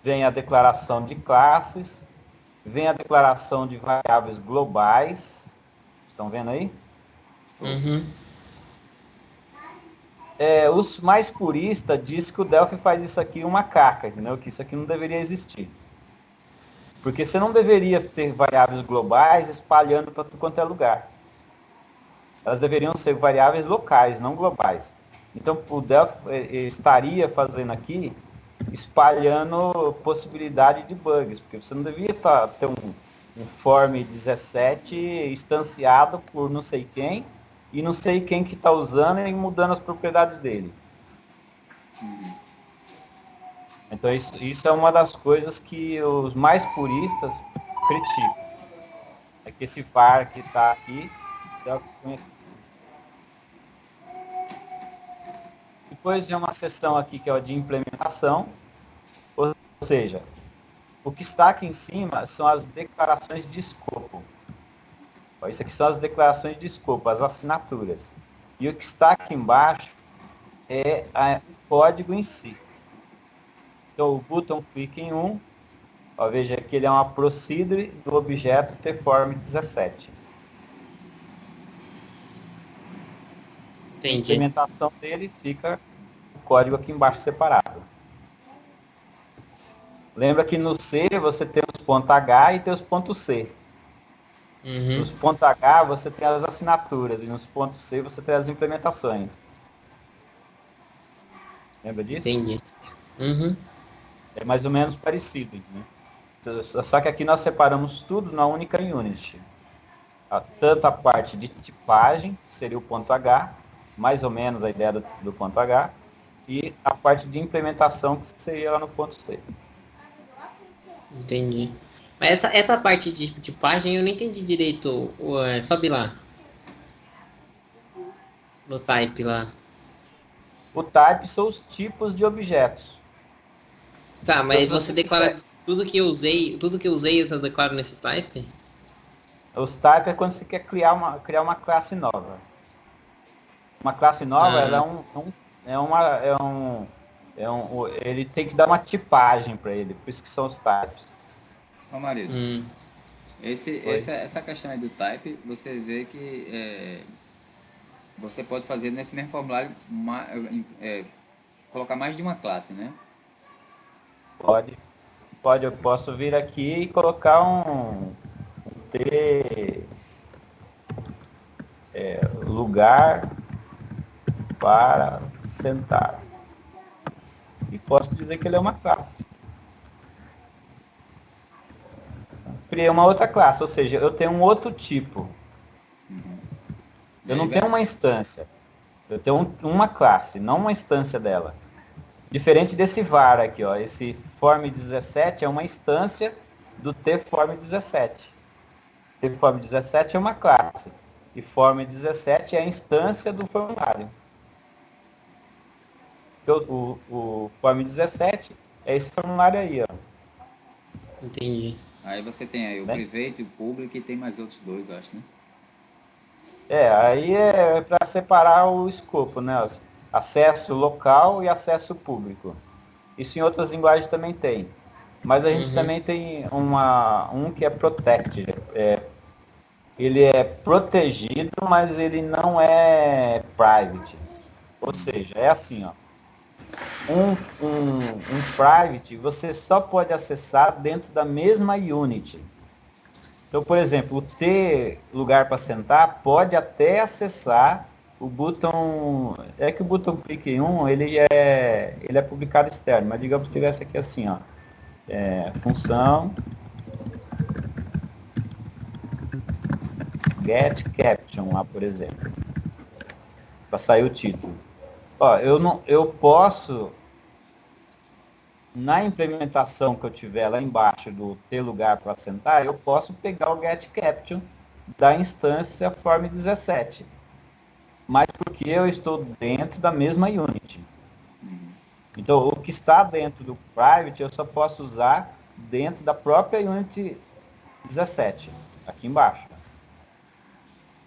vem a declaração de classes, vem a declaração de variáveis globais. Estão vendo aí? Uhum. Os mais puristas dizem que o Delphi faz isso aqui uma caca, entendeu? Que isso aqui não deveria existir. Porque você não deveria ter variáveis globais espalhando para tudo quanto é lugar. Elas deveriam ser variáveis locais, não globais. Então, o Delphi estaria fazendo aqui, espalhando possibilidade de bugs, porque você não devia ter um form 17 instanciado por não sei quem, e não sei quem que está usando e mudando as propriedades dele. Então, isso é uma das coisas que os mais puristas criticam. É que esse var que está aqui, depois de uma seção aqui que é o de implementação, ou seja, o que está aqui em cima são as declarações de escopo. Isso aqui são as declarações de escopo, as assinaturas. E o que está aqui embaixo é o código em si. Então, o button click em 1, veja que ele é uma procedure do objeto tform17. A Entendi. implementação dele fica o código aqui embaixo separado. Lembra que no C você tem os pontos H e tem os pontos C. Uhum. Nos pontos H você tem as assinaturas e nos pontos C você tem as implementações. Lembra disso? Entendi. Uhum. É mais ou menos parecido, né? Só que aqui nós separamos tudo na única unit. Tanto a parte de tipagem, que seria o ponto H, mais ou menos a ideia do ponto H, e a parte de implementação, que seria lá no ponto C. Entendi. Mas essa parte de página eu não entendi direito. Sobe lá. No type lá. O type são os tipos de objetos. Tá, Então, mas se você você quiser... declara tudo que eu usei eu declaro nesse type? Os types é quando você quer criar uma classe nova. Uma classe nova, ela Ah, ele tem que dar uma tipagem para ele, por isso que são os types. Ô marido, hum, Oi? essa questão aí do type, você vê que você pode fazer nesse mesmo formulário colocar mais de uma classe, né? Pode, eu posso vir aqui e colocar um T lugar para sentar. E posso dizer que ele é uma classe. Criei uma outra classe, ou seja, eu tenho um outro tipo. E Eu aí não tenho vai. uma instância. Eu tenho uma classe, não uma instância dela. Diferente desse var aqui, ó. Esse form17 é uma instância do tform17. Tform17 é uma classe. E form17 é a instância do formulário. O form17 é esse formulário aí, ó. entendi. Aí você tem aí o Né? private e o public e tem mais outros dois, eu acho, né? Aí é para separar o escopo, né? Acesso local e acesso público. Isso em outras linguagens também tem. Mas a gente Uhum, também tem um que é protected. Ele é protegido, mas ele não é private. Ou seja, é assim, ó. Um private você só pode acessar dentro da mesma unit. Então, por exemplo, o T lugar para sentar pode até acessar o botão. É que o botão clique em um, ele é publicado externo, mas digamos que tivesse aqui assim, ó. Função get caption lá, por exemplo, para sair o título. Ó, eu posso na implementação que eu tiver lá embaixo do ter lugar para sentar, eu posso pegar o get caption da instância form17, mas porque eu estou dentro da mesma unit. Então, o que está dentro do private eu só posso usar dentro da própria unit 17, aqui embaixo.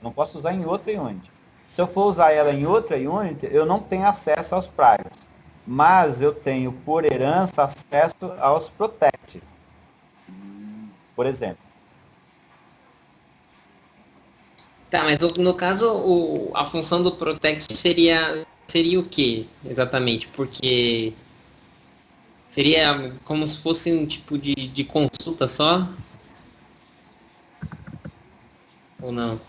Não posso usar em outra unit. Se eu for usar ela em outra unit, eu não tenho acesso aos privates. mas eu tenho por herança acesso aos protect, por exemplo. Tá, mas no caso, a função do protect seria o que exatamente? Porque seria como se fosse um tipo de consulta só? Ou não?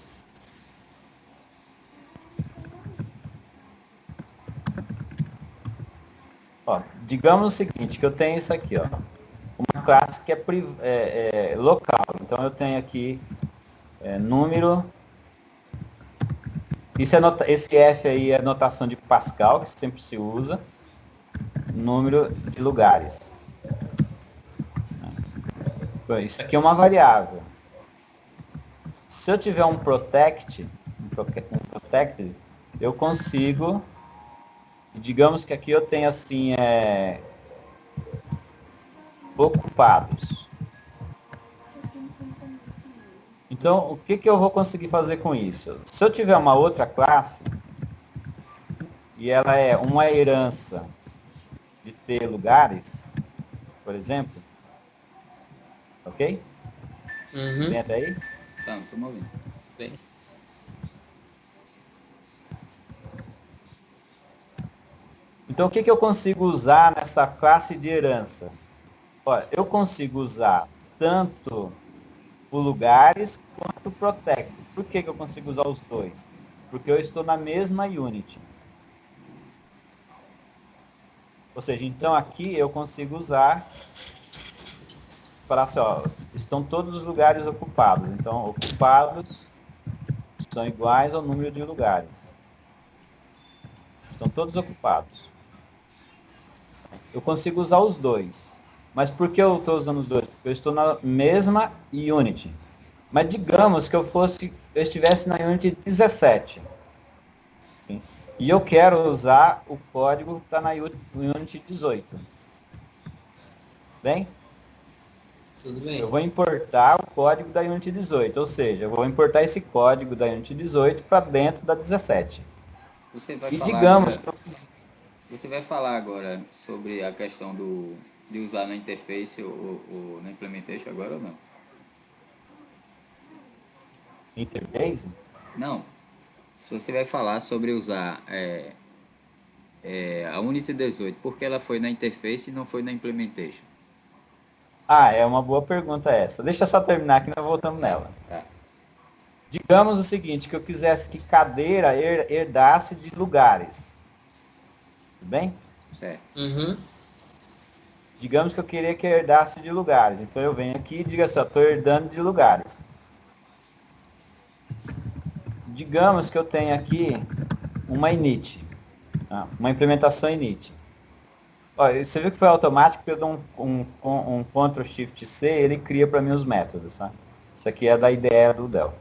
Ó, digamos o seguinte, que eu tenho isso aqui, ó, uma classe que é local. Então eu tenho aqui número. Esse F aí é notação de Pascal, que sempre se usa. Número de lugares. Isso aqui é uma variável. Se eu tiver um protect, eu consigo, digamos que aqui eu tenho assim, ocupados. Então, o que eu vou conseguir fazer com isso? Se eu tiver uma outra classe, e ela é uma herança de ter lugares, por exemplo, ok? Uhum. Vem até aí? Tá, tô ouvindo. Bem. Então, o que eu consigo usar nessa classe de herança? Olha, eu consigo usar tanto o lugares quanto o protect. Por que eu consigo usar os dois? Porque eu estou na mesma unit. Ou seja, então aqui eu consigo usar para assim, ó, estão todos os lugares ocupados. Então, ocupados são iguais ao número de lugares. Estão todos ocupados. Eu consigo usar os dois. Mas por que eu estou usando os dois? Porque eu estou na mesma unit. Mas digamos que eu estivesse na unit 17. E eu quero usar o código que está na unit 18. Bem? Tudo bem. Eu vou importar o código da unit 18. Ou seja, eu vou importar esse código da unit 18 para dentro da 17. Você vai E falar digamos agora, que eu você vai falar agora sobre a questão de usar na interface ou na implementation agora ou não? Interbase? Não. Se você vai falar sobre usar a Unity 18, por que ela foi na interface e não foi na implementation? Ah, é uma boa pergunta essa. Deixa eu só terminar que nós voltamos nela. Tá. Digamos o seguinte, que eu quisesse que cadeira herdasse de lugares. Tudo bem? Certo. Uhum. Digamos que eu queria que herdasse de lugares. Então eu venho aqui e digo assim, estou herdando de lugares. Digamos que eu tenho aqui uma init. Uma implementação init. Olha, você viu que foi automático, porque eu dou um Ctrl Shift C, ele cria para mim os métodos. Tá? Isso aqui é da IDE do Delphi.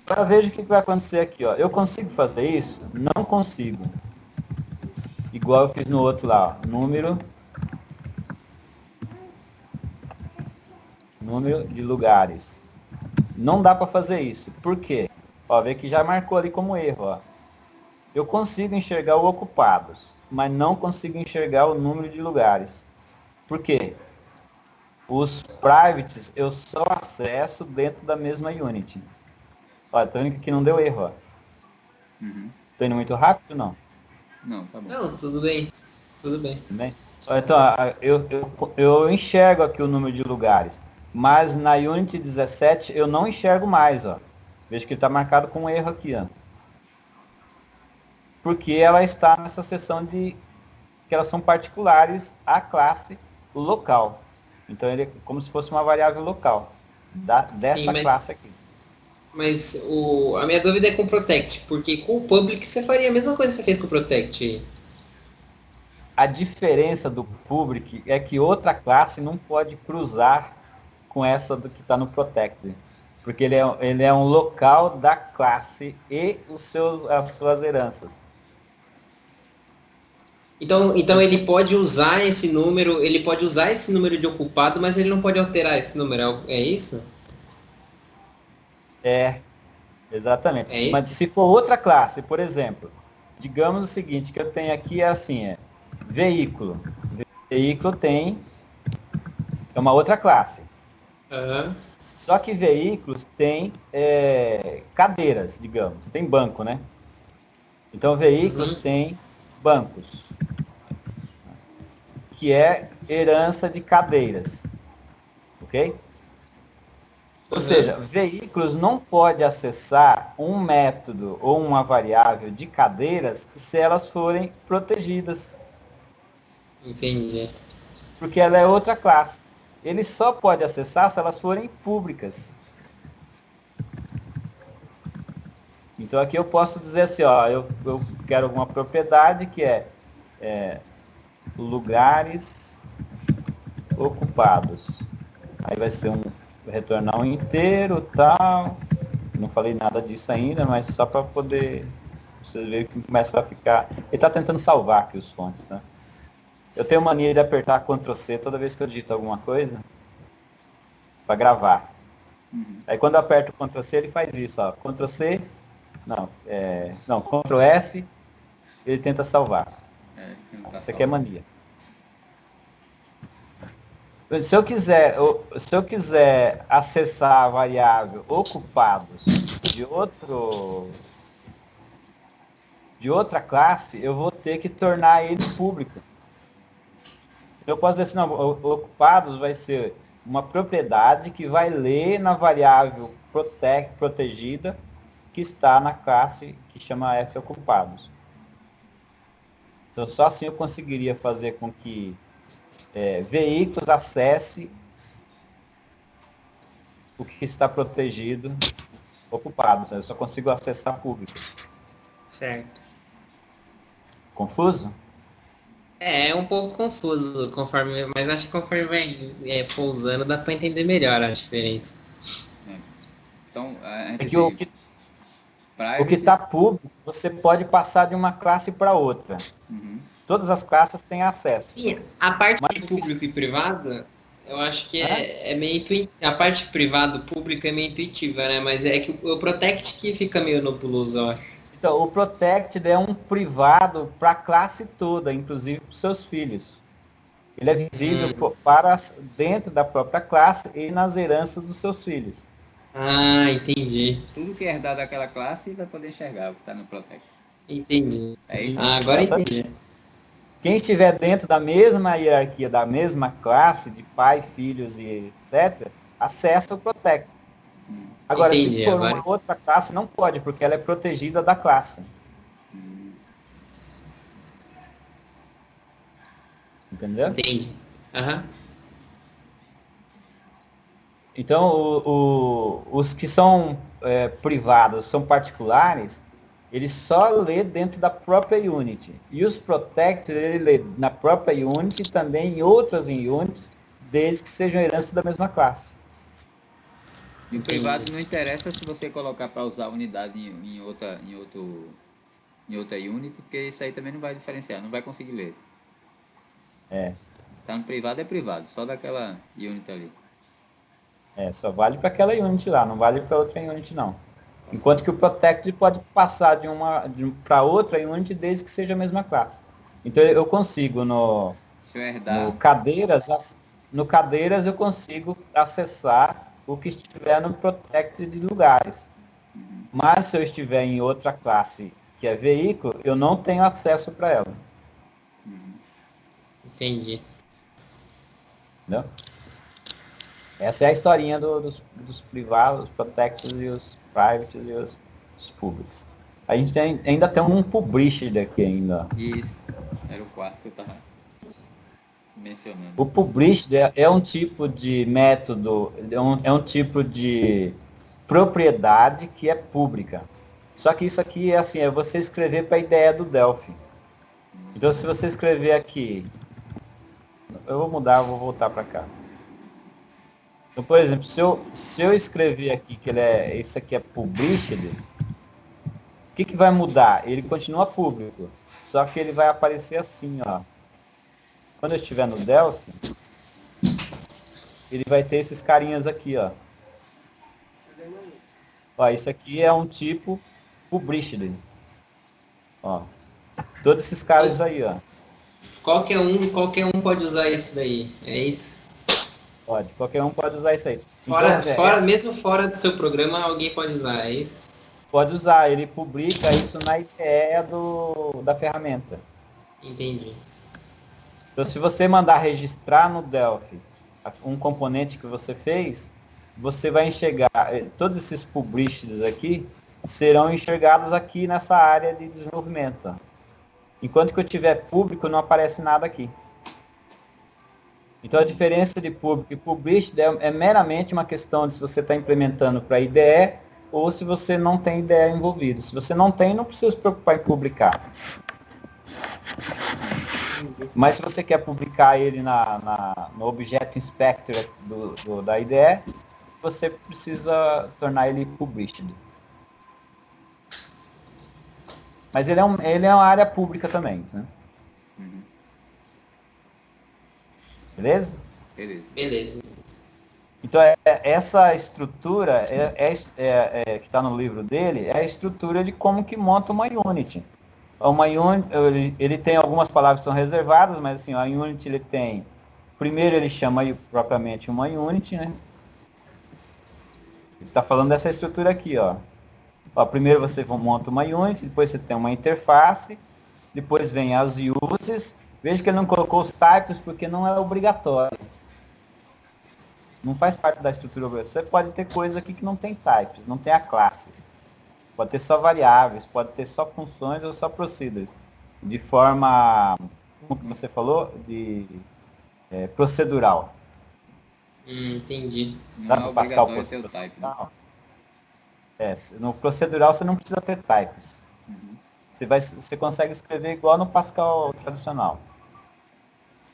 Agora veja o que vai acontecer aqui. Ó. Eu consigo fazer isso? Não consigo. Igual eu fiz no outro lá. Ó. Número de lugares. Não dá para fazer isso. Por quê? Ó, vê que já marcou ali como erro. Ó. Eu consigo enxergar o ocupados, mas não consigo enxergar o número de lugares. Por quê? Os privates eu só acesso dentro da mesma unit. Ó, tá vendo que aqui não deu erro, ó. Uhum. Tô indo muito rápido, não? Não, tá bom. Não, tudo bem. Tudo bem. Tudo bem? Ó, então, eu enxergo aqui o número de lugares, mas na unit 17 eu não enxergo mais, ó. Veja que está marcado com um erro aqui, ó. Porque ela está nessa seção de que elas são particulares à classe, o local. Então ele é como se fosse uma variável local dessa Sim, classe aqui. Mas a minha dúvida é com o Protect, porque com o Public você faria a mesma coisa que você fez com o Protect. A diferença do public é que outra classe não pode cruzar com essa do que está no protect. Porque ele é um local da classe e as suas heranças. Então ele pode usar esse número, de ocupado, mas ele não pode alterar esse número, é isso? É, exatamente. É Mas isso? se for outra classe, por exemplo, digamos o seguinte, que eu tenho aqui é assim, veículo. Veículo é uma outra classe. Aham. Só que veículos tem cadeiras, digamos, tem banco, né? Então veículos Uhum. tem bancos, que é herança de cadeiras, ok? Ou Aham. seja, veículos não pode acessar um método ou uma variável de cadeiras se elas forem protegidas, Entendi. porque ela é outra classe. Ele só pode acessar se elas forem públicas. Então aqui eu posso dizer assim, ó, eu quero alguma propriedade que é lugares ocupados. Aí vai ser retornar um inteiro, tal. Não falei nada disso ainda, mas só para poder você ver que começa a ficar. Ele está tentando salvar aqui os fontes, tá? Eu tenho mania de apertar Ctrl C toda vez que eu digito alguma coisa para gravar. Aí quando eu aperto Ctrl C ele faz isso, ó. Ctrl C, não, Ctrl S, ele tenta salvar. Que não tá Isso aqui é salvo. mania. Se eu quiser acessar a variável ocupados de outra classe, eu vou ter que tornar ele público. Eu posso dizer assim, não, ocupados vai ser uma propriedade que vai ler na variável protegida que está na classe que chama f ocupados. Então só assim eu conseguiria fazer com que veículos acesse o que está protegido ocupados. Eu só consigo acessar público. Certo. Confuso? É um pouco confuso, mas acho que conforme vai pousando, dá pra entender melhor a diferença. É. Então, a É gente que o tem que o que private. está público, você pode passar de uma classe para outra. Uhum. Todas as classes têm acesso. Sim, a parte Mas de o que... público e privado, eu acho que Hã? é meio intuitivo. A parte privado público é meio intuitiva, né? Mas é que o Protect que fica meio nebuloso, eu acho. Então, o Protected é um privado para a classe toda, inclusive para os seus filhos. Ele é visível para dentro da própria classe e nas heranças dos seus filhos. Ah, entendi. Tudo que é herdado daquela classe vai poder enxergar o que está no Protect. Entendi. É isso? Ah, agora entendi. Quem estiver dentro da mesma hierarquia, da mesma classe, de pai, filhos e etc., acessa o Protect. Agora, se Entendi, for agora uma outra classe, não pode, porque ela é protegida da classe. Entendeu? entendi. Aham. Então, os que são privados, são particulares, ele só lê dentro da própria Unity. E os Protected, ele lê na própria Unity e também em outras Unities, desde que sejam heranças da mesma classe. E o Entendi. privado não interessa se você colocar para usar a unidade em outra unit, porque isso aí também não vai diferenciar, não vai conseguir ler. É, Tá no privado é privado, só daquela unit ali. só vale para aquela Unity lá, não vale para outra Unity não. Enquanto que o Protected pode passar para outra Unity desde que seja a mesma classe. Então eu consigo Se eu herdar, no cadeiras eu consigo acessar o que estiver no Protected de lugares. Mas se eu estiver em outra classe que é veículo, eu não tenho acesso para ela. Entendi. Entendeu? Essa é a historinha dos privados, os protected e os private e os públicos. A gente ainda tem um publisher aqui ainda. isso era o quarto que eu tava mencionando. O publisher é um tipo de método, é um tipo de propriedade que é pública. Só que isso aqui é assim, é você escrever para a ideia do Delphi. Então se você escrever aqui, eu vou mudar, eu vou voltar para cá. Então, por exemplo, se eu escrever aqui que isso aqui é published, o que vai mudar? Ele continua público, só que ele vai aparecer assim, ó. Quando eu estiver no Delphi, ele vai ter esses carinhas aqui, ó. Ó, isso aqui é um tipo published. Ó, Todos esses caras aí, ó. Qualquer um pode usar isso daí, é isso? Pode, qualquer um pode usar isso aí. Mesmo fora do seu programa, alguém pode usar, é isso? Pode usar, ele publica isso na IDE da ferramenta. Entendi. Então, se você mandar registrar no Delphi um componente que você fez, você vai enxergar, todos esses publishers aqui serão enxergados aqui nessa área de desenvolvimento. Enquanto que eu tiver público, não aparece nada aqui. Então, a diferença de público e published é meramente uma questão de se você está implementando para IDE ou se você não tem IDE envolvido. Se você não tem, não precisa se preocupar em publicar. Mas se você quer publicar ele no Object Inspector da IDE, você precisa tornar ele published. Mas ele é uma área pública também, né? Uhum. Beleza? Beleza. Então, essa estrutura que está no livro dele é a estrutura de como que monta uma Unity. Uma Unity, ele tem algumas palavras que são reservadas, mas assim, a Unity ele tem... Primeiro ele chama propriamente uma Unity, né? Ele está falando dessa estrutura aqui, ó. Primeiro você monta uma Unity, depois você tem uma interface, depois vem as uses. Veja que ele não colocou os types porque não é obrigatório. Não faz parte da estrutura obrigatória. Você pode ter coisa aqui que não tem types, não tem a classes. Pode ter só variáveis, pode ter só funções ou só procedures. De forma, como você falou, procedural. Entendi. Não é obrigatório ter o type, né? No procedural você não precisa ter types. Uhum. Você consegue escrever igual no Pascal tradicional.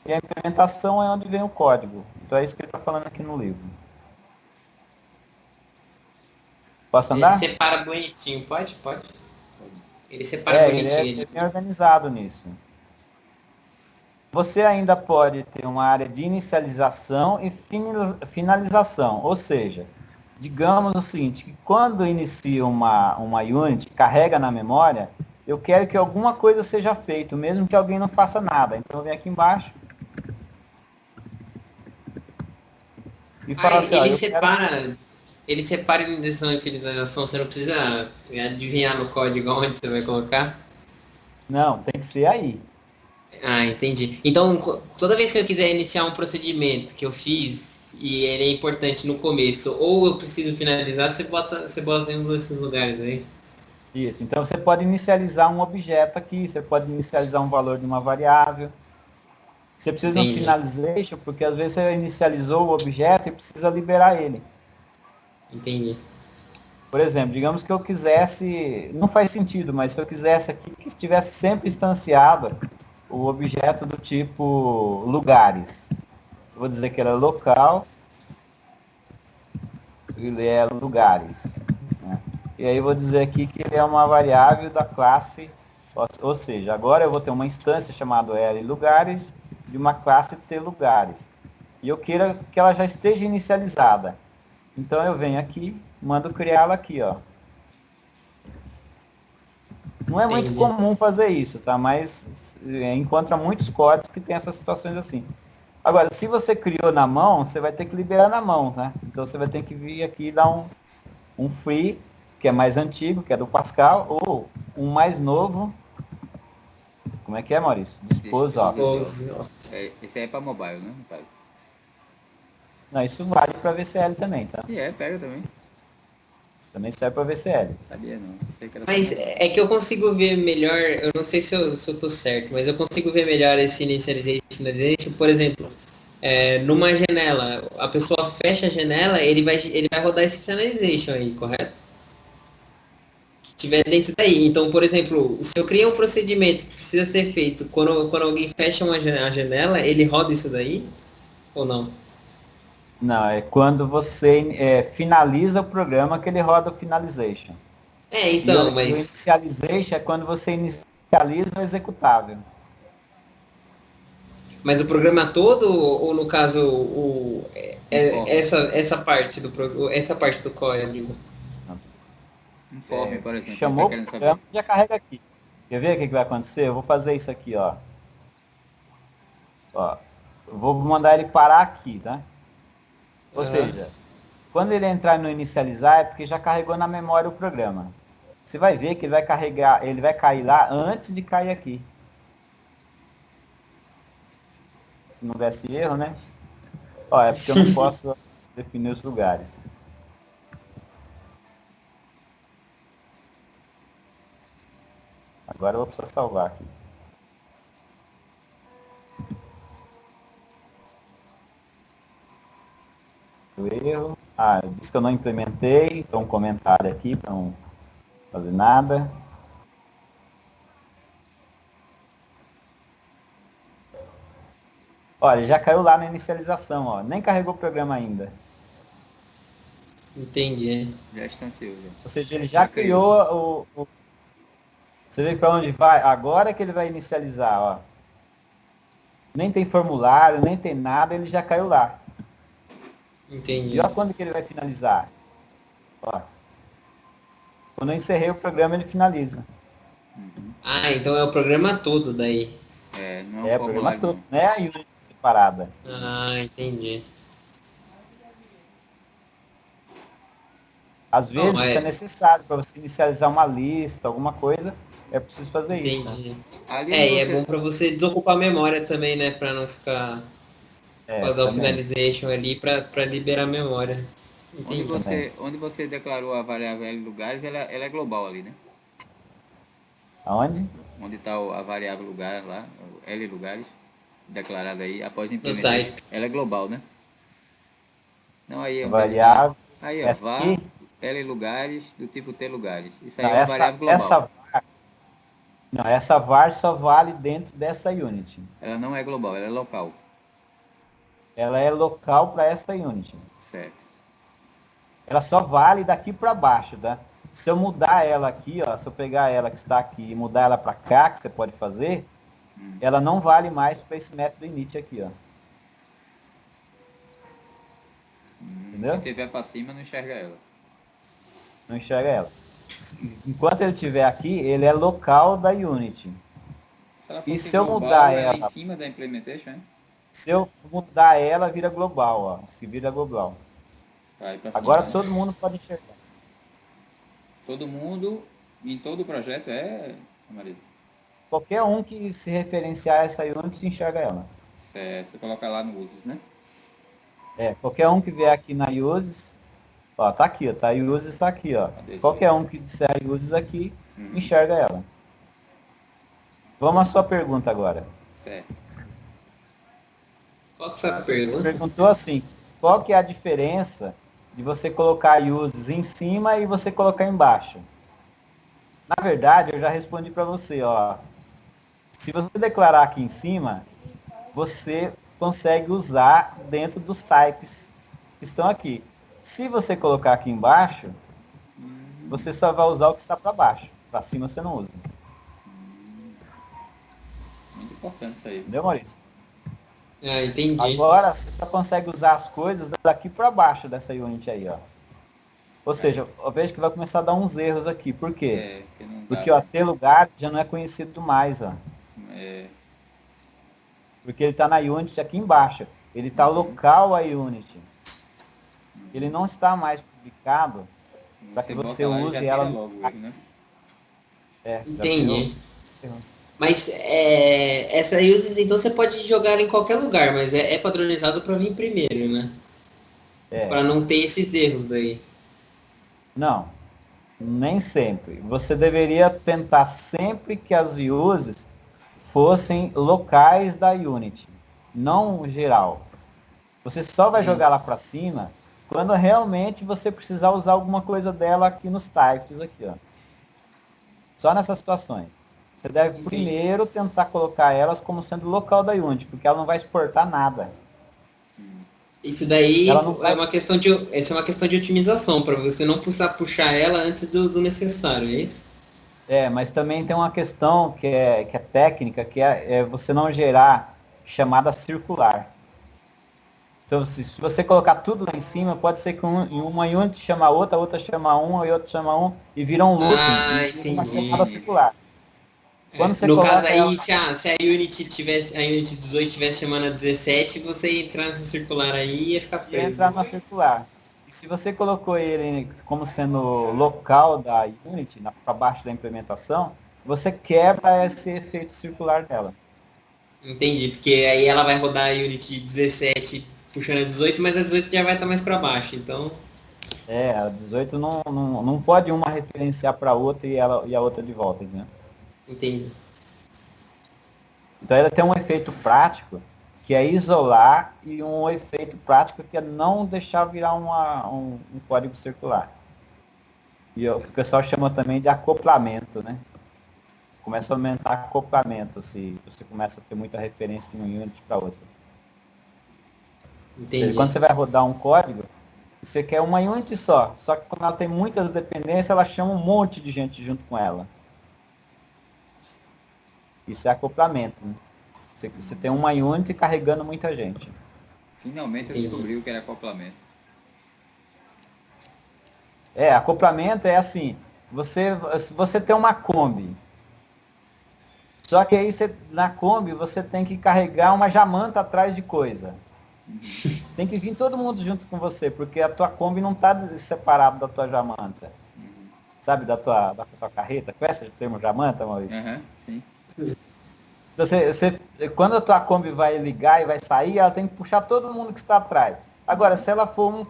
E a implementação é onde vem o código. Então é isso que ele está falando aqui no livro. Posso andar? Ele separa bonitinho, pode? Ele separa bonitinho. Ele é bem organizado nisso. Você ainda pode ter uma área de inicialização e finalização. Ou seja, digamos o seguinte, que quando inicia uma Unity, carrega na memória, eu quero que alguma coisa seja feita, mesmo que alguém não faça nada. Então eu venho aqui embaixo e falo assim, ele separa inicialização e finalização, você não precisa adivinhar no código onde você vai colocar? Não, tem que ser aí. Ah, entendi. Então, toda vez que eu quiser iniciar um procedimento que eu fiz e ele é importante no começo, ou eu preciso finalizar, você bota em um desses lugares aí. Isso, então você pode inicializar um objeto aqui, você pode inicializar um valor de uma variável. Você precisa de um finalization, porque às vezes você inicializou o objeto e precisa liberar ele. Entendi. Por exemplo, digamos que eu quisesse, não faz sentido, mas se eu quisesse aqui que estivesse sempre instanciado o objeto do tipo lugares. Eu vou dizer que ele é local, ele é lugares. Né? E aí eu vou dizer aqui que ele é uma variável da classe, ou seja, agora eu vou ter uma instância chamada L lugares, de uma classe T lugares. E eu quero que ela já esteja inicializada. Então eu venho aqui, mando criá-la aqui, ó. Não é muito comum fazer isso, tá? Mas encontra muitos códigos que tem essas situações assim. Agora, se você criou na mão, você vai ter que liberar na mão, né? Então você vai ter que vir aqui e dar um free, que é mais antigo, que é do Pascal, ou um mais novo. Como é que é, Maurício? Dispose of. Esse aí é para mobile, né? Não, isso vale para VCL também, tá? Pega também. Também serve para VCL. Sabia não. Mas é que eu consigo ver melhor, eu não sei se eu tô certo, mas eu consigo ver melhor esse initialization, por exemplo, numa janela, a pessoa fecha a janela, ele vai rodar esse finalization aí, correto? Que tiver dentro daí. Então, por exemplo, se eu criar um procedimento que precisa ser feito quando alguém fecha uma janela, ele roda isso daí? Ou não? Não, é quando você finaliza o programa que ele roda o finalization. Então, mas... O initialization é quando você inicializa o executável. Mas o programa todo, ou no caso, essa parte do código? Informe, por exemplo. Chamou o programa, já carrega aqui. Quer ver o que vai acontecer? Eu vou fazer isso aqui, ó. Ó, eu vou mandar ele parar aqui, tá? Ou seja, quando ele entrar no inicializar é porque já carregou na memória o programa. Você vai ver que ele vai carregar, ele vai cair lá antes de cair aqui. Se não houvesse erro, né? Ó, é porque eu não posso definir os lugares. Agora eu vou precisar salvar aqui. O erro. Ah, disse que eu não implementei, então um comentário aqui para não fazer nada. Olha, já caiu lá na inicialização, ó. Nem carregou o programa ainda. Entendi. Já instanciou, já. Ou seja, ele já criou o... Você vê para onde vai? Agora que ele vai inicializar, ó. Nem tem formulário, nem tem nada, ele já caiu lá. Entendi. E olha quando que ele vai finalizar. Ó. Quando eu encerrei o programa, ele finaliza. Ah, então é o programa todo daí. Não É é o um programa formulário, todo, não. não é a unit separada. Ah, entendi. Às vezes Não, isso é necessário para você inicializar uma lista, alguma coisa, é preciso fazer isso. Tá? entendi. Ali onde E é você... bom pra você desocupar a memória também, né? Pra não ficar... É, Pra dar o também. finalization ali pra liberar a memória. Entendi. Onde você declarou a variável L lugares, ela é global ali, né? Aonde? Onde está a variável lugar lá, o L lugares, declarada aí, após No implementation, type. ela é global, né? Não, aí é onde ele tá. Variável. Aí, ó, Essa var aqui? L lugares do tipo T lugares. Isso aí Não, é uma variável global. essa var só vale dentro dessa unit. Ela não é global, ela é local. Ela é local para essa unit. Certo. Ela só vale daqui para baixo, tá? Se eu mudar ela aqui, ó, se eu pegar ela que está aqui e mudar ela para cá, que você pode fazer, ela não vale mais para esse método init aqui, ó. Entendeu? Quem tiver para cima não enxerga ela. Não enxerga ela. Enquanto ele estiver aqui, ele é local da Unity. Se ela E fosse se eu global, mudar ela é em ela, cima da implementation, né? se eu mudar ela, vira global, ó. Se vira global. Vai para cima, Agora né? todo mundo pode enxergar. Todo mundo, em todo o projeto, marido. Qualquer um que se referenciar a essa Unity enxerga ela. Certo, você coloca lá no usos, né? Qualquer um que vier aqui na uses, ó, tá aqui, ó, tá uses tá aqui, ó. Cadê esse Qualquer aí? um que disser uses aqui, enxerga ela. Vamos à sua pergunta agora. Certo. Qual que foi a Você pergunta? perguntou assim, qual que é a diferença de você colocar uses em cima e você colocar embaixo? Na verdade, eu já respondi para você, ó. Se você declarar aqui em cima, você consegue usar dentro dos types que estão aqui. Se você colocar aqui embaixo, você só vai usar o que está para baixo. Para cima você não usa. Muito importante isso aí. Entendeu, Maurício? Ah, entendi. Agora, você só consegue usar as coisas daqui para baixo dessa unit aí, ó. Ou seja, eu vejo que vai começar a dar uns erros aqui. Por quê? Porque não dá. Porque, ó, ter lugar já não é conhecido mais, ó. Porque ele está na Unity aqui embaixo. Ele está local a Unity. Ele não está mais publicado para que você use ela no... logo ele, né? Entendi. Mas essa uses, então você pode jogar em qualquer lugar, mas é padronizado para vir primeiro, né? Para não ter esses erros daí. Não, nem sempre. Você deveria tentar sempre que as uses fossem locais da Unity, não geral. Você só vai jogar lá para cima quando realmente você precisar usar alguma coisa dela aqui nos types aqui, ó. Só nessas situações. Você deve primeiro tentar colocar elas como sendo local da Unity, porque ela não vai exportar nada. Isso daí Ela não vai... é uma questão de otimização, para você não precisar puxar ela antes do necessário, é isso? Mas também tem uma questão que é técnica, que é você não gerar chamada circular. Então, se você colocar tudo lá em cima, pode ser que uma unit chama a outra chama um, e outra chama um, e vira um looping, e entendi. uma chamada circular. Quando você No coloca caso ela aí, se a Unity tivesse, a Unity 18 tivesse chamando a 17, você entrar nessa circular aí e ia ficar e preso. entrar na circular. E se você colocou ele como sendo local da Unity, para baixo da implementação, você quebra esse efeito circular dela. Entendi, porque aí ela vai rodar a Unity 17 puxando a 18, mas a 18 já vai estar mais para baixo, então... A 18 não pode uma referenciar para outra e a outra de volta, entendeu? Entendi. Então ela tem um efeito prático, que é isolar, e um efeito prático que é não deixar virar um código circular. E o pessoal chama também de acoplamento, né? Você começa a aumentar acoplamento, se você começa a ter muita referência de uma unit para outra. Ou seja, Entendi. quando você vai rodar um código, você quer uma unit só que como ela tem muitas dependências, ela chama um monte de gente junto com ela. Isso é acoplamento, né? Você tem uma unit carregando muita gente. Finalmente eu Entendi. descobri o que era acoplamento. Acoplamento é assim, você tem uma Kombi, só que aí na Kombi você tem que carregar uma jamanta atrás de coisa. Tem que vir todo mundo junto com você, porque a tua Kombi não está separada da tua jamanta. Sabe, da tua carreta? Conhece o termo jamanta, Maurício? Sim. Quando a tua Kombi vai ligar e vai sair, ela tem que puxar todo mundo que está atrás. Agora, se ela for um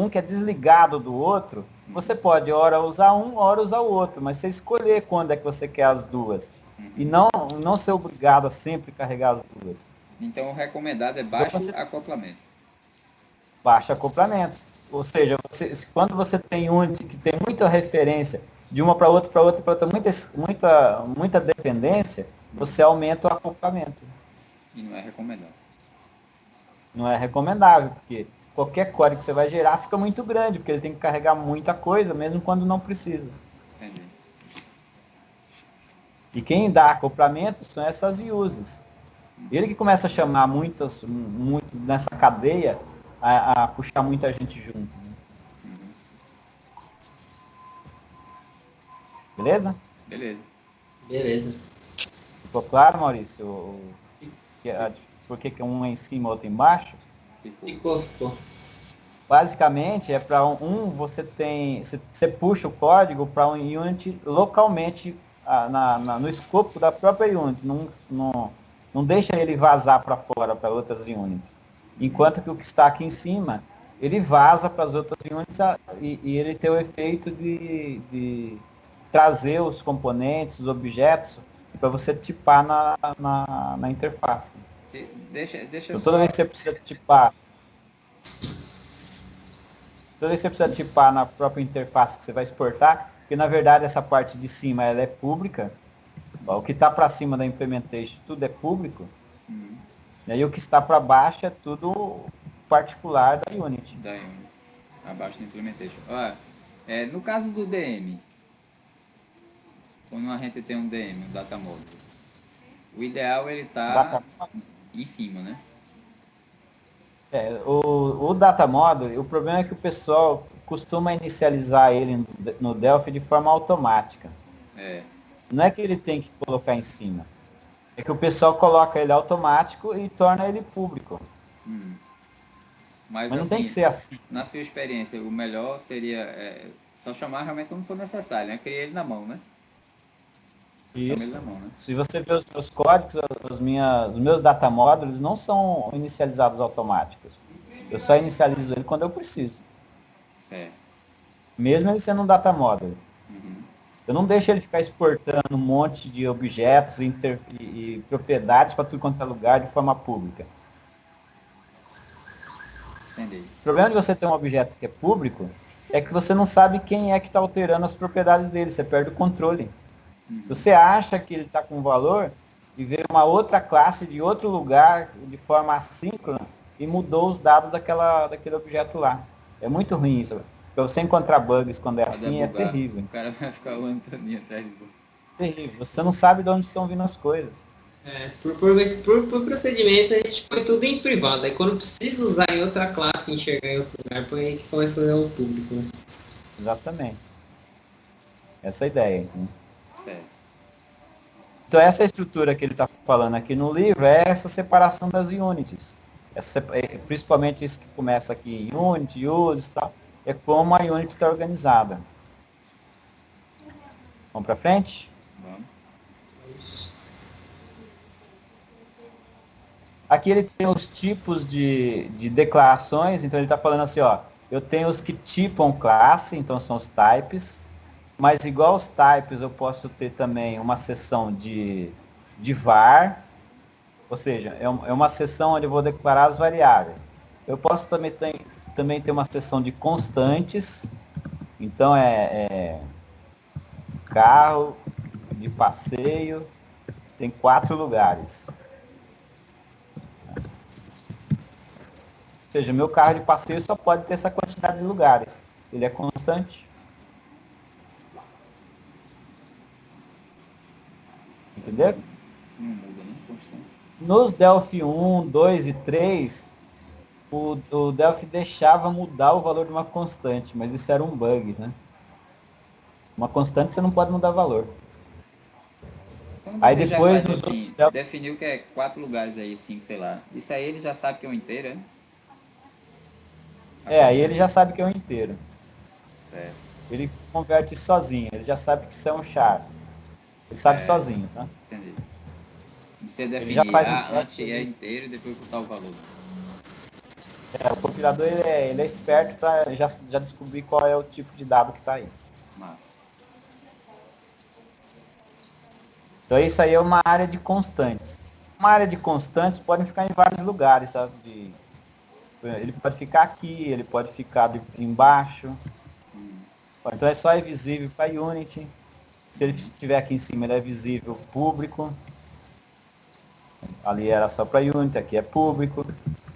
que é desligado do outro, você pode hora usar um, hora usar o outro, mas você escolher quando é que você quer as duas. E não ser obrigado a sempre carregar as duas. Então o recomendado é baixo acoplamento. Baixo acoplamento. Ou seja, quando você tem unit que tem muita referência de uma para outra, muita dependência, você aumenta o acoplamento. E não é recomendado. Não é recomendável, porque qualquer código que você vai gerar fica muito grande, porque ele tem que carregar muita coisa, mesmo quando não precisa. Entendi. E quem dá acoplamento são essas uses. Ele que começa a chamar muito nessa cadeia, a puxar muita gente junto. Né? Beleza? Beleza. Ficou claro, Maurício? Por que um é em cima e outro embaixo? Ficou. Basicamente é para você puxa o código para um unit localmente no escopo da própria unit, não deixa ele vazar para fora para outras units. Enquanto que o que está aqui em cima, ele vaza para as outras units e ele tem o efeito de trazer os componentes, os objetos, para você tipar na interface. Deixa Então, só... toda vez que você precisa tipar na própria interface que você vai exportar, porque na verdade essa parte de cima ela é pública, o que está para cima da implementation tudo é público, e o que está para baixo é tudo particular da Unity. Abaixo da implementation. No caso do DM, quando a gente tem um DM, um data model, o ideal ele tá em cima, né? O data model, o problema é que o pessoal costuma inicializar ele no Delphi de forma automática. Não é que ele tem que colocar em cima. É que o pessoal coloca ele automático e torna ele público. Mas não assim, tem que ser assim. Na sua experiência, o melhor seria só chamar realmente quando for necessário, né? Criar ele na mão, né? Isso. Ele na mão, né? Se você ver os meus códigos, os meus data modules não são inicializados automáticos. Eu só inicializo ele quando eu preciso. Certo. Mesmo ele sendo um data model. Eu não deixo ele ficar exportando um monte de objetos e propriedades para tudo quanto é lugar de forma pública. Entendi. O problema de você ter um objeto que é público é que você não sabe quem é que está alterando as propriedades dele, você perde o controle. Você acha que ele está com valor e veio uma outra classe de outro lugar de forma assíncrona e mudou os dados daquele objeto lá. É muito ruim isso. Para você encontrar bugs quando é assim é terrível. O cara vai ficar o ano todinho atrás de você. Terrível. Você não sabe de onde estão vindo as coisas. Por procedimento a gente põe tudo em privado. Aí quando precisa usar em outra classe, enxergar em outro lugar, põe aí que começa a usar o público. Né? Exatamente. Essa é a ideia. Né? Certo. Então essa estrutura que ele está falando aqui no livro é essa separação das units. Principalmente isso que começa aqui em unit, uses, tal, é como a unit está organizada. Vamos para frente? Vamos. Aqui ele tem os tipos de declarações, então ele está falando assim, ó, eu tenho os que tipam classe, então são os types, mas igual os types eu posso ter também uma seção de var, ou seja, é uma seção onde eu vou declarar as variáveis. Eu posso também ter uma seção de constantes, então carro de passeio, tem 4 lugares. Ou seja, meu carro de passeio só pode ter essa quantidade de lugares. Ele é constante. Entendeu? Não muda, né? Constante. Nos Delphi 1, 2 e 3, o Delphi deixava mudar o valor de uma constante, mas isso era um bug, né? Uma constante você não pode mudar valor. Quando Aí você depois já faz nos outros assim, Delphi, definiu que é 4 lugares aí, 5, sei lá. Isso aí ele já sabe que é um inteiro, né? aí ele já sabe que é um inteiro. Certo. Ele converte sozinho, ele já sabe que isso é um char. Ele sabe sozinho, tá? Entendi. Você Ele já definir, faz um antes teste, é inteiro e depois botar o valor. o compilador ele é esperto para já descobrir qual é o tipo de dado que está aí. Massa. Então isso aí é uma área de constantes. Uma área de constantes pode ficar em vários lugares, sabe? Ele pode ficar aqui, ele pode ficar embaixo. Então é só visível para Unity. Se ele estiver aqui em cima, ele é visível público. Ali era só para Unity, aqui é público.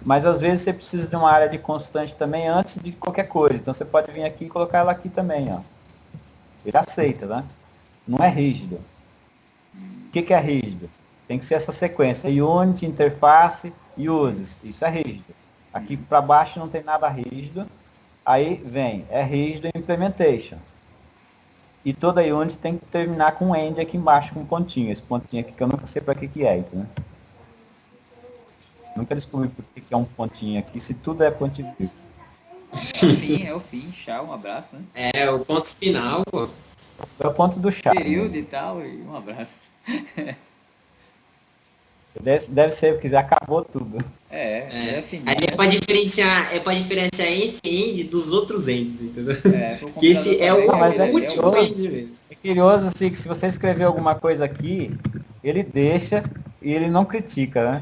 Mas às vezes você precisa de uma área de constante também antes de qualquer coisa. Então você pode vir aqui e colocar ela aqui também, ó. Ele aceita, né? Não é rígido. O que é rígido? Tem que ser essa sequência. Unity, interface e uses. Isso é rígido. Aqui para baixo não tem nada rígido. Aí vem, é rígido implementation. E toda Unity tem que terminar com um end aqui embaixo, com um pontinho. Esse pontinho aqui que eu nunca sei para que é, entendeu? Nunca descobri por que é um pontinho aqui, se tudo é ponto vírgula. É o fim, tchau, um abraço, né? É, o ponto final, pô. É o ponto do chá. Período e tal, e um abraço. Deve ser, porque já acabou tudo. Definir. Aí é pra diferenciar esse end dos outros ends, entendeu? Pro Que esse é o computador mas saber é que último curioso. end mesmo. É curioso, assim, que se você escrever alguma coisa aqui, ele deixa e ele não critica, né?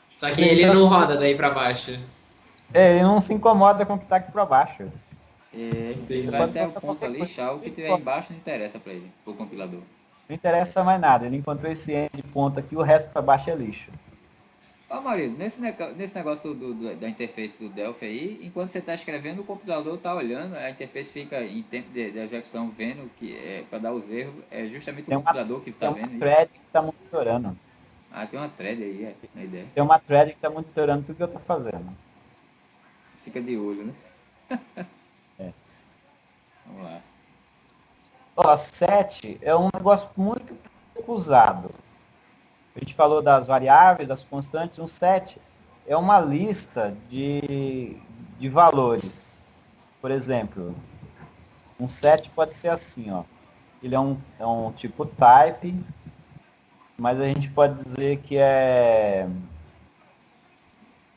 Só que ele não roda daí pra baixo. Ele não se incomoda com o que está aqui para baixo. Ele vai pode até o botar ponto qualquer ali, coisa. tchau, o que tiver embaixo não interessa pra ele, pro compilador. Não interessa mais nada. Ele encontrou esse end ponto aqui, o resto para baixo é lixo. Ó, Marido, nesse negócio da interface do Delphi aí, enquanto você está escrevendo, o compilador está olhando, a interface fica em tempo de execução vendo que para dar os erros, é justamente o compilador que está Tem vendo uma isso. thread que está monitorando. Tem uma thread aí, na ideia. Tem uma thread que está monitorando tudo que eu estou fazendo. Fica de olho, né? É. Vamos lá. Ó, set é um negócio muito pouco usado. A gente falou das variáveis, das constantes. Um set é uma lista de valores. Por exemplo, um set pode ser assim, ó. Ele é um tipo type, mas a gente pode dizer que é...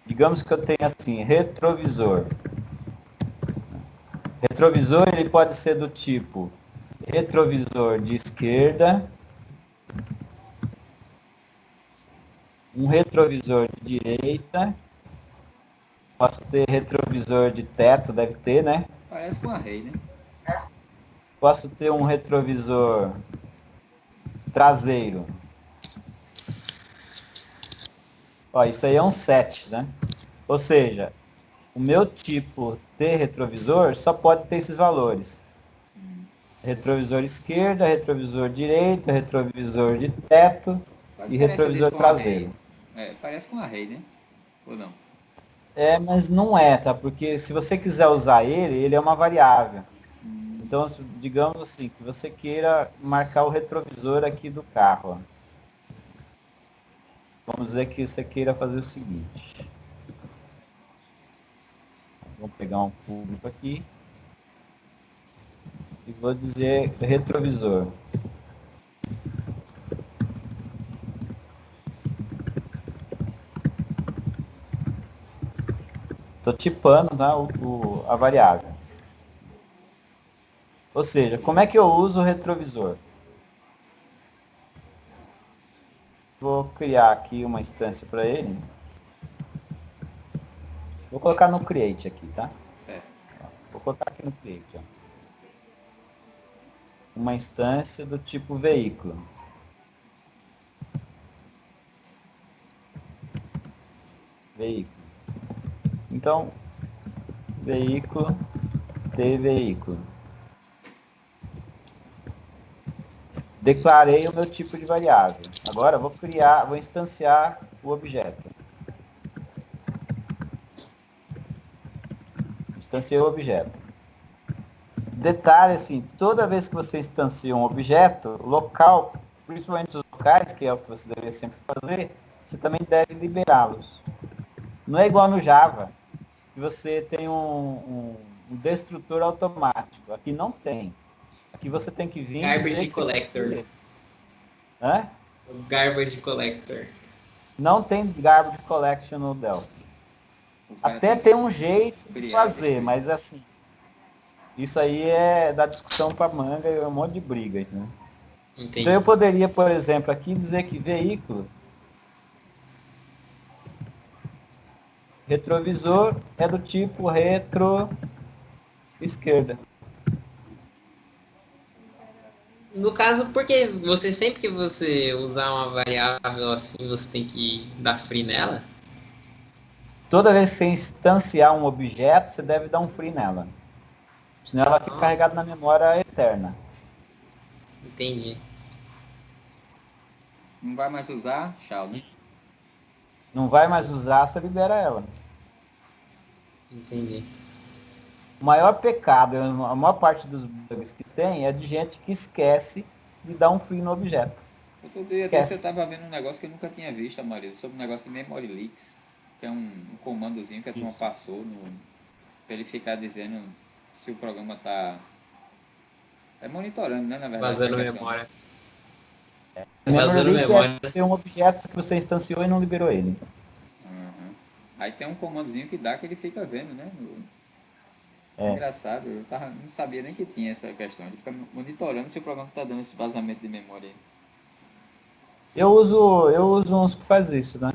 Digamos que eu tenho assim, retrovisor. Retrovisor ele pode ser do tipo retrovisor de esquerda, um retrovisor de direita, posso ter retrovisor de teto, deve ter, né? Parece com a rei, né? Posso ter um retrovisor traseiro. Ó, isso aí é um set, né? Ou seja, o meu tipo T retrovisor só pode ter esses valores. Retrovisor esquerda, retrovisor direita, retrovisor de teto e retrovisor traseiro. Parece com a rei, né? Ou não? Mas não é, tá? Porque se você quiser usar ele é uma variável. Então, digamos assim, que você queira marcar o retrovisor aqui do carro. Ó. Vamos dizer que você queira fazer o seguinte. Vou pegar um público aqui. E vou dizer retrovisor. Estou tipando, né, a variável. Ou seja, como é que eu uso o retrovisor? Vou criar aqui uma instância para ele. Vou colocar no create aqui, tá? Certo. Vou colocar aqui no create. Ó. Uma instância do tipo veículo. Veículo. Então, veículo, T veículo. Declarei o meu tipo de variável. Agora vou instanciar o objeto. Instanciei o objeto. Detalhe assim, toda vez que você instancia um objeto, local, principalmente os locais, que é o que você deveria sempre fazer, você também deve liberá-los. Não é igual no Java, que você tem um destrutor automático. Aqui não tem. Aqui você tem que vir... Garbage collector. Hã? Garbage collector. Não tem garbage collection no Delphi. Até tem um jeito de fazer, mas assim... Isso aí é da discussão para manga e um monte de briga. Né? Então eu poderia, por exemplo, aqui dizer que veículo, retrovisor é do tipo retro esquerda. No caso, porque você sempre que você usar uma variável assim, você tem que dar free nela? Toda vez que você instanciar um objeto, você deve dar um free nela. Senão ela fica carregada na memória eterna. Entendi. Não vai mais usar? Tchau, né? Não vai mais usar, você libera ela. Entendi. O maior pecado, a maior parte dos bugs que tem é de gente que esquece de dar um free no objeto. Outro dia desse eu estava vendo um negócio que eu nunca tinha visto, Amarildo, sobre um negócio de memory leaks. Que é um comandozinho que a turma passou para ele ficar dizendo se o programa está monitorando, né, na verdade. Vazando memória. Memory leak é ser um objeto que você instanciou e não liberou ele. Uhum. Aí tem um comandozinho que dá que ele fica vendo, né? Engraçado, eu não sabia nem que tinha essa questão. Ele fica monitorando se o programa está dando esse vazamento de memória aí. Eu uso uns que faz isso, né?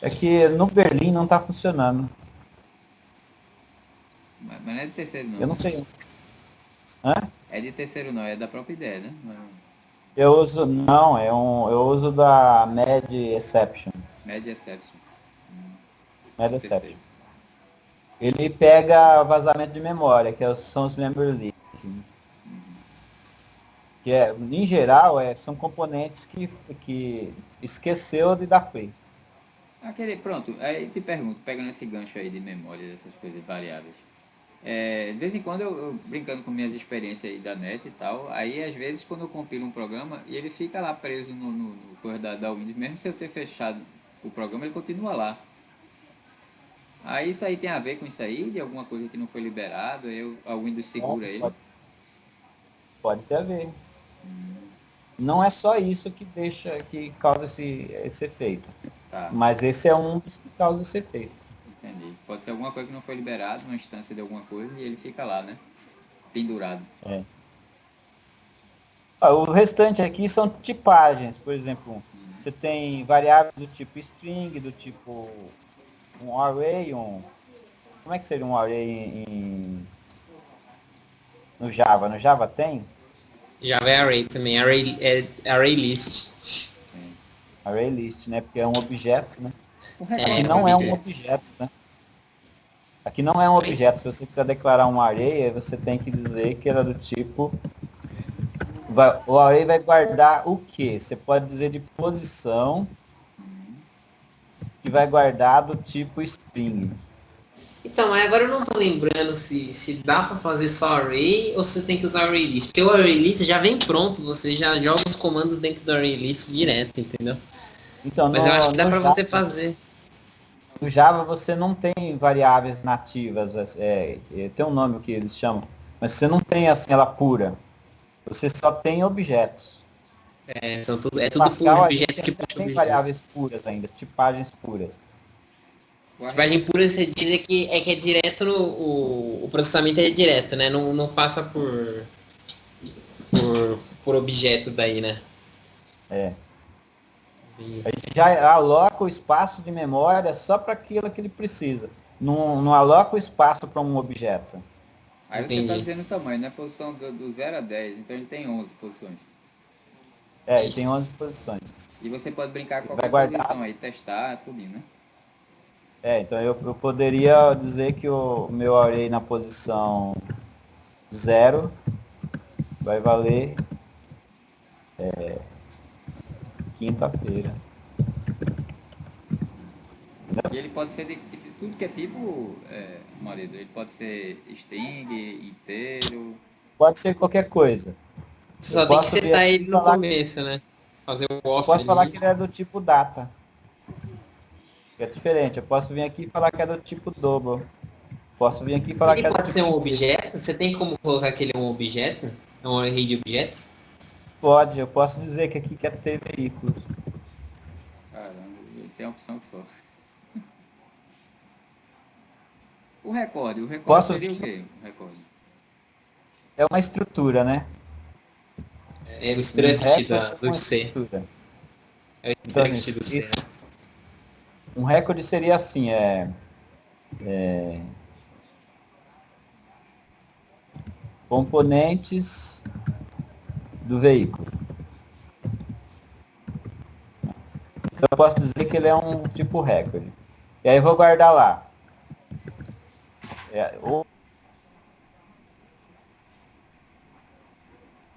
É que no Berlim não está funcionando. Mas não é de terceiro não. Eu não sei. Hã? É de terceiro não, é da própria ideia, né? Eu uso, não, eu uso da Med Exception. Med Exception. Med Exception. Ele pega vazamento de memória, que são os memory leaks. Que em geral, são componentes que esqueceu de dar free. Pronto, aí te pergunto, pegando esse gancho aí de memória, dessas coisas variáveis. De vez em quando eu brincando com minhas experiências aí da net e tal, aí às vezes quando eu compilo um programa e ele fica lá preso no coisa da Windows, mesmo se eu ter fechado o programa, ele continua lá. Aí isso aí tem a ver com isso aí, de alguma coisa que não foi liberado, aí a Windows segura ele? Pode ter a ver. Não é só isso que causa esse efeito. Tá. Mas esse é um dos que causa esse efeito. Entendi. Pode ser alguma coisa que não foi liberada, uma instância de alguma coisa, e ele fica lá, né? Pendurado. O restante aqui são tipagens. Por exemplo, você tem variáveis do tipo string, do tipo um array, como é que seria um array no Java? No Java tem? Java é array também, array list. Array list, né? Porque é um objeto, né? Aqui não é um objeto, né? Aqui não é um objeto. Se você quiser declarar um array, você tem que dizer que era do tipo... O array vai guardar o quê? Você pode dizer de posição, que vai guardar do tipo string. Então, mas agora eu não tô lembrando se dá pra fazer só array ou se tem que usar array list. Porque o array list já vem pronto, você já joga os comandos dentro do array list direto, entendeu? Então, Mas eu acho no, que dá no pra Java, você fazer. no Java você não tem variáveis nativas, tem um nome que eles chamam, mas você não tem assim ela pura. Você só tem objetos. É No tudo por Pascal a objeto gente que ainda puxa tem objeto. variáveis puras ainda, tipagens puras. Tipagem pura você diz que é direto o processamento é direto, né? Não passa por objeto daí, né? É. A gente já aloca o espaço de memória só para aquilo que ele precisa. Não aloca o espaço para um objeto. Aí você está Entendi. dizendo o tamanho, né? Posição do 0 a 10, então ele tem 11 posições. É, e tem Isso. 11 posições. E você pode brincar com Ele vai qualquer guardar. posição aí, testar, tudinho, né? Então eu poderia dizer que o meu array na posição 0 vai valer quinta-feira. E ele pode ser de tudo que é tipo, marido. Ele pode ser string, inteiro. Pode ser qualquer coisa. Você Eu só tem que posso vir setar aqui ele e no falar, começo, né? Fazer o eu off posso falar que ali. ele é do tipo data, que é diferente. Eu posso vir aqui e falar que é do tipo double. Posso vir aqui e falar Ele que é do pode ser tipo um inteiro. objeto? Você tem como colocar que ele é um objeto? É um array de objetos? Pode, eu posso dizer que aqui quer ter veículos. Caramba, tem a opção que só. O recorde Posso seria o vir, quê? O recorde. é uma estrutura, né? É o Um struct recorde é do uma C. estrutura. É o Então, struct do C, né? um recorde seria assim, componentes do veículo. Então eu posso dizer que ele é um tipo recorde. E aí eu vou guardar lá. Ou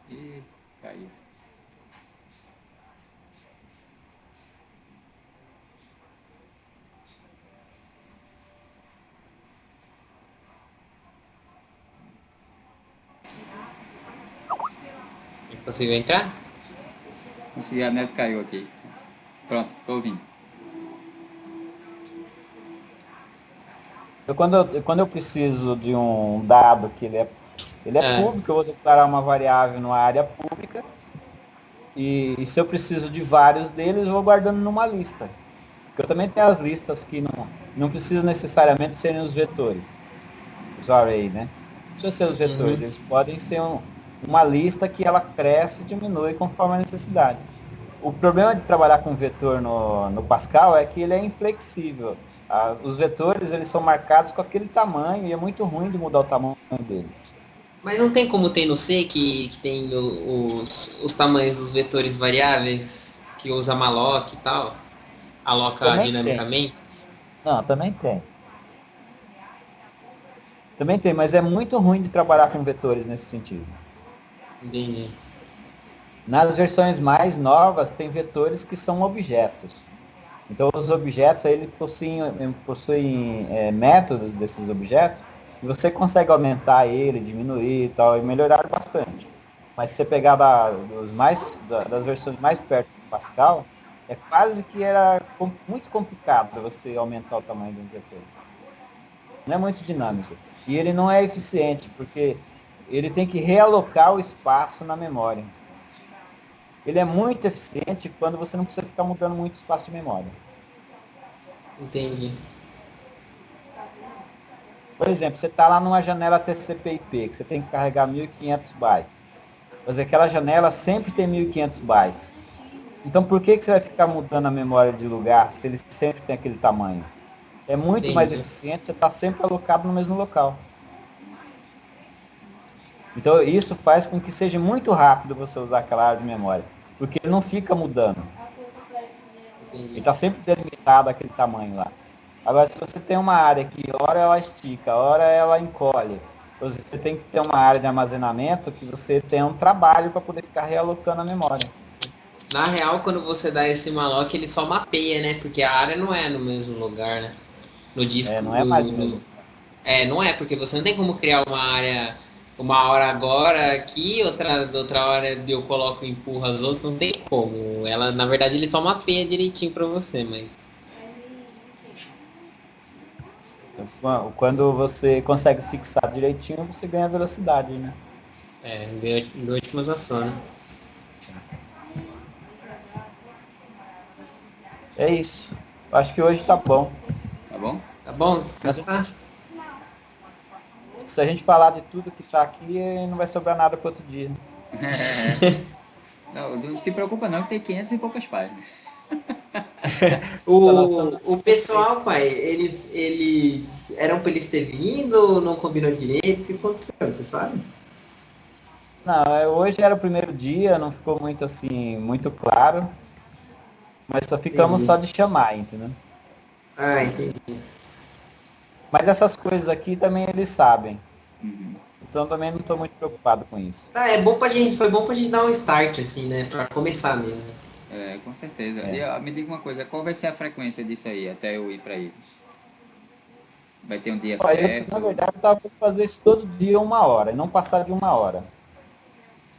Ih, caiu. Conseguiu entrar? Consegui, a net caiu aqui. Pronto, tô ouvindo. quando eu preciso de um dado que ele é Ah, público, eu vou declarar uma variável numa área pública. E se eu preciso de vários deles, eu vou guardando numa lista. Porque eu também tenho as listas que não precisam necessariamente serem os vetores. Os array, né? Não precisa ser os vetores, uhum. eles podem ser uma lista que ela cresce e diminui conforme a necessidade. O problema de trabalhar com vetor no Pascal é que ele é inflexível. Os vetores eles são marcados com aquele tamanho e é muito ruim de mudar o tamanho dele. Mas não tem como tem no C que tem os tamanhos dos vetores variáveis, que usa malloc e tal, aloca Também tem. dinamicamente? Não, também tem. Também tem, mas é muito ruim de trabalhar com vetores nesse sentido. Entendi. Nas versões mais novas, tem vetores que são objetos. Então, os objetos, aí, eles possuem métodos desses objetos, e você consegue aumentar ele, diminuir e tal, e melhorar bastante. Mas se você pegar das versões mais perto do Pascal, é quase que era muito complicado para você aumentar o tamanho de um vetor. Não é muito dinâmico. E ele não é eficiente, porque ele tem que realocar o espaço na memória. Ele é muito eficiente quando você não precisa ficar mudando muito espaço de memória. Entendi. Por exemplo, você está lá numa janela TCP/IP, que você tem que carregar 1.500 bytes. Mas aquela janela sempre tem 1.500 bytes. Então por que você vai ficar mudando a memória de lugar se ele sempre tem aquele tamanho? É muito mais Entendi. eficiente você estar sempre alocado no mesmo local. Então isso faz com que seja muito rápido você usar aquela área de memória, porque ele não fica mudando. Ele está sempre delimitado aquele tamanho lá. Agora, se você tem uma área que hora ela estica, hora ela encolhe, você tem que ter uma área de armazenamento que você tenha um trabalho para poder ficar realocando a memória. Na real, quando você dá esse malloc, ele só mapeia, né? Porque a área não é no mesmo lugar, né? No disco, Não é mais o mesmo. Não é, porque você não tem como criar uma hora agora aqui, outra hora eu coloco e empurro as outras, não tem como. Ela, na verdade, ele só mapeia direitinho pra você, mas... Quando você consegue fixar direitinho, você ganha velocidade, né? Ganhou otimização, né? É isso. Acho que hoje tá bom. Tá bom? Tá bom? Descansar? Se a gente falar de tudo que tá aqui, não vai sobrar nada pro outro dia. Não te preocupa não, que tem 500 e poucas páginas. O pessoal, pai, eles eram pra eles ter vindo, não combinou direito, o que aconteceu, você sabe? Não, hoje era o primeiro dia, não ficou muito assim, muito claro. Mas só ficamos Entendi. só de chamar, entendeu? Ah, entendi. Mas essas coisas aqui também eles sabem. Uhum. Então também não estou muito preocupado com isso. Foi bom pra gente dar um start, assim, né? Pra começar mesmo. Com certeza. E me diga uma coisa, qual vai ser a frequência disso aí, até eu ir pra aí? Vai ter um dia Olha, certo? na verdade, eu estava fazer isso todo dia 1 hora, e não passar de 1 hora.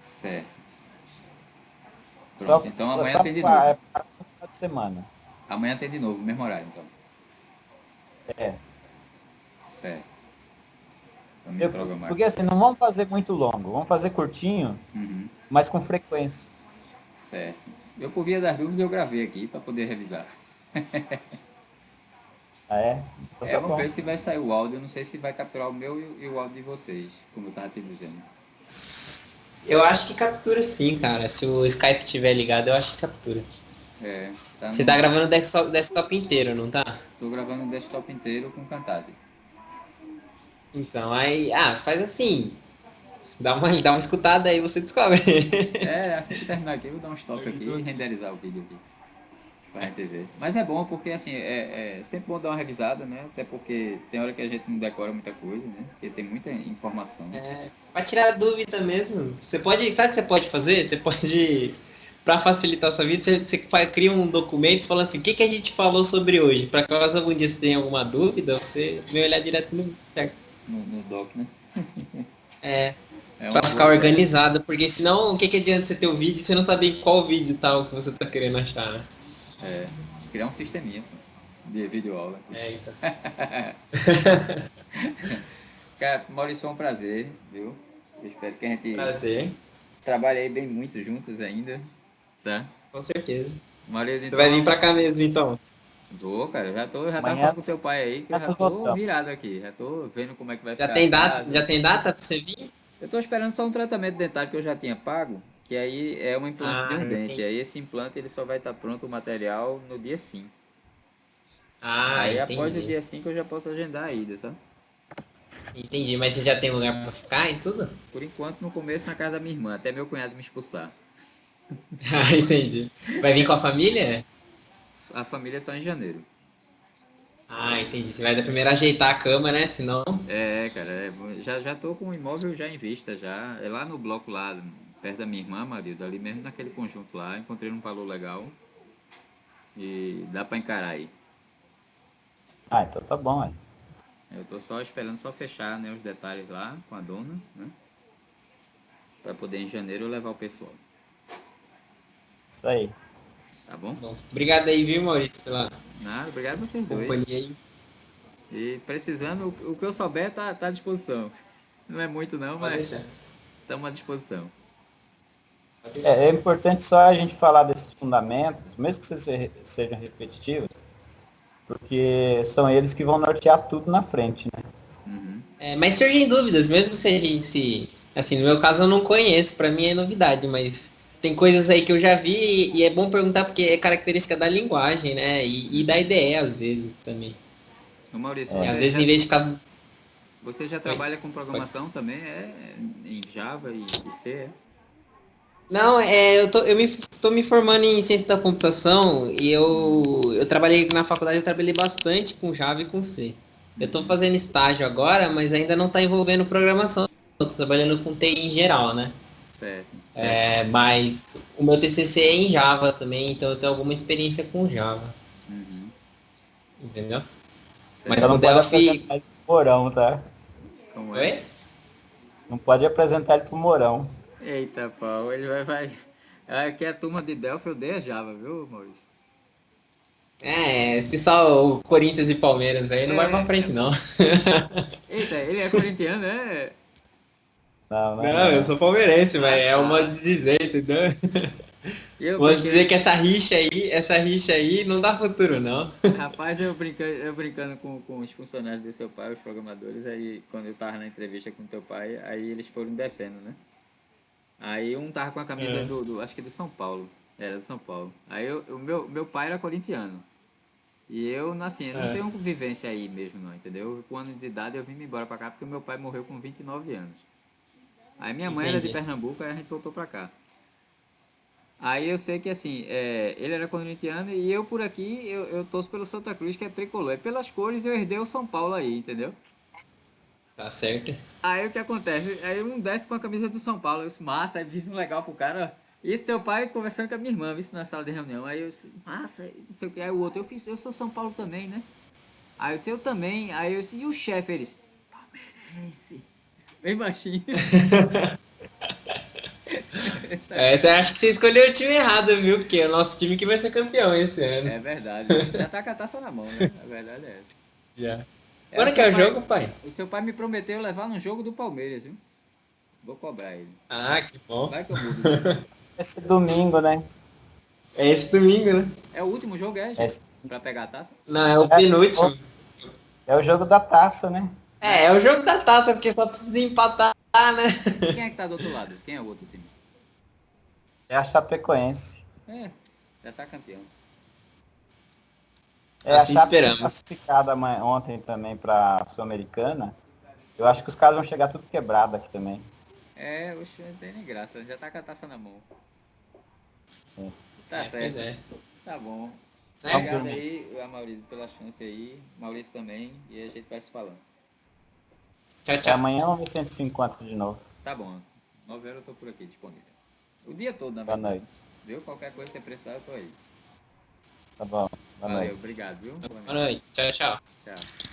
Certo. Só, Pronto, então amanhã tem de novo. para um final de semana. Amanhã tem de novo, mesmo horário, então. É. Certo. Vou me programar. Porque assim, não vamos fazer muito longo, vamos fazer curtinho, Uhum. mas com frequência. Certo. Eu, por via das dúvidas, eu gravei aqui para poder revisar. Ah, é? Então tá Vamos bom. ver se vai sair o áudio. Eu não sei se vai capturar o meu e o áudio de vocês, como eu estava te dizendo. Eu acho que captura sim, cara. Se o Skype estiver ligado, eu acho que captura. Você tá gravando o desktop inteiro, não tá? Tô gravando o desktop inteiro com Camtasia. Então, aí... faz assim. Dá uma escutada aí, você descobre. Assim que terminar aqui, eu vou dar um stop aqui e renderizar o vídeo aqui. Pra gente ver. Mas é bom porque, assim, é sempre bom dar uma revisada, né? Até porque tem hora que a gente não decora muita coisa, né? Porque tem muita informação. Pra tirar dúvida mesmo. Sabe o que você pode fazer? Você pode, pra facilitar a sua vida, você cria um documento falando assim, o que a gente falou sobre hoje? Pra caso algum dia você tenha alguma dúvida, você vem olhar direto no No doc, né? Pra ficar organizado, porque senão o que adianta você ter o vídeo e você não saber em qual vídeo tal que você tá querendo achar, né? Criar um sisteminha de vídeo aula. Isso. Cara, Maurício, foi um prazer, viu? Eu espero que a gente Prazer, trabalhe aí bem muito juntos ainda, tá? com certeza. Maurício, Você então... vai vir pra cá mesmo, então? Tô, cara, já tava Amanhã falando com teu pai aí, que eu já tô voltamos. virado aqui, já tô vendo como é que vai Já ficar tem a data? casa. Já tem data pra você vir? Eu tô esperando só um tratamento dentário que eu já tinha pago, que aí é um implante de um dente. Entendi. Aí esse implante ele só vai estar pronto o material no dia 5. Entendi. Após o dia 5 eu já posso agendar a ida, sabe? Entendi, mas você já tem lugar pra ficar e tudo? Por enquanto, no começo, na casa da minha irmã, até meu cunhado me expulsar. Entendi. Vai vir com a família? A família é só em janeiro. Entendi. Você vai primeiro ajeitar a cama, né? Senão... Cara, já tô com o imóvel já em vista, já. É lá no bloco lá, perto da minha irmã, marido, ali mesmo naquele conjunto lá, encontrei um valor legal. E dá pra encarar aí. Então tá bom, aí. Eu tô só esperando fechar, né, os detalhes lá com a dona, né? Pra poder em janeiro eu levar o pessoal. Isso aí. Tá bom? Bom, obrigado aí, viu, Maurício, pela Nada, obrigado a vocês dois. companhia aí. E precisando, o que eu souber tá à disposição. Não é muito não, Pode mas deixar. estamos à disposição. É importante só a gente falar desses fundamentos, mesmo que sejam repetitivos, porque são eles que vão nortear tudo na frente, né? Mas surgem dúvidas, mesmo se a gente... Assim, no meu caso eu não conheço, pra mim é novidade, mas tem coisas aí que eu já vi e é bom perguntar porque é característica da linguagem, né? E da IDE às vezes também. Ô Maurício, Às vezes em vez de ficar... você já trabalha com programação também, em Java e C, Não, eu tô me formando em ciência da computação e eu trabalhei na faculdade, eu trabalhei bastante com Java e com C. Eu tô fazendo estágio agora, mas ainda não tá envolvendo programação. Eu tô trabalhando com TI em geral, né? Certo. Mas o meu TCC é em Java também, então eu tenho alguma experiência com Java. Entendeu? Certo. Mas Então com não pode Delphi... apresentar Mourão, tá? Como é? Oi? Não pode apresentar ele pro Mourão. Eita, pau, ele vai. Aqui a turma de Delphi odeia Java, viu, Maurício? Pessoal, o Corinthians e Palmeiras aí não vai pra É, frente, não. eita, ele é corintiano, é? Não, não é Não, eu não. sou palmeirense, mas Ah, é um modo tá. de dizer, entendeu? Eu Modo de dizer brinquei, que essa rixa aí não dá futuro, não. rapaz, eu brincando com os funcionários do seu pai, os programadores, aí quando eu tava na entrevista com teu pai, aí eles foram descendo, né? Aí um tava com a camisa É. acho que do São Paulo, era do São Paulo. Aí o meu pai era corintiano. E eu, assim, eu não É. tenho vivência aí mesmo não, entendeu? Com um ano de idade eu vim me embora pra cá porque meu pai morreu com 29 anos. Aí minha mãe era de Entendi. Pernambuco, aí a gente voltou pra cá. Aí eu sei que assim, ele era corintiano e eu por aqui, eu torço pelo Santa Cruz, que é tricolor. E pelas cores eu herdei o São Paulo aí, entendeu? Tá certo. Aí o que acontece? Aí um desce com a camisa do São Paulo, eu disse, massa, aí fiz um legal pro cara, ó. E seu pai conversando com a minha irmã, isso na sala de reunião. Aí eu disse, massa, não sei o que. Aí o outro, eu sou São Paulo também, né? Aí eu disse, eu também. Aí eu disse, e o chefe? Eles, palmeirense. Bem baixinho. Essa é Você acha que você escolheu o time errado, viu? Porque é o nosso time que vai ser campeão esse ano. É verdade. Já tá com a taça na mão, né? A verdade é essa. Já. O Quando que seu é o pai, jogo, pai? o seu pai me prometeu levar no jogo do Palmeiras, viu? Vou cobrar ele. Ah, que bom. Vai que eu mudo de ideia. Esse domingo, né? É esse domingo, né? É o último jogo, já? Esse- Pra pegar a taça? Não, é o penúltimo. É o jogo da taça, né? É o jogo da taça, porque só precisa empatar, né? Quem é que tá do outro lado? Quem é o outro time? É a Chapecoense. É, já tá campeão. É, a Assim Chape foi esperamos. classificada ontem também pra Sul-Americana. Eu acho que os caras vão chegar tudo quebrado aqui também. Oxe, não tem nem graça. Já tá com a taça na mão. É. Tá Pois certo. é. Tá bom. Certo? Obrigado aí, Maurício, pela chance aí. Maurício também. E a gente vai se falando. Tchau, E tchau. amanhã vamos ver se a gente se encontra de novo. Tá bom. 9 horas eu tô por aqui disponível. O dia todo, na Boa verdade. noite. Viu? Qualquer coisa que você precisar, eu tô aí. Tá bom. Boa Valeu, noite. obrigado, viu? Boa noite. Tchau, tchau. Tchau.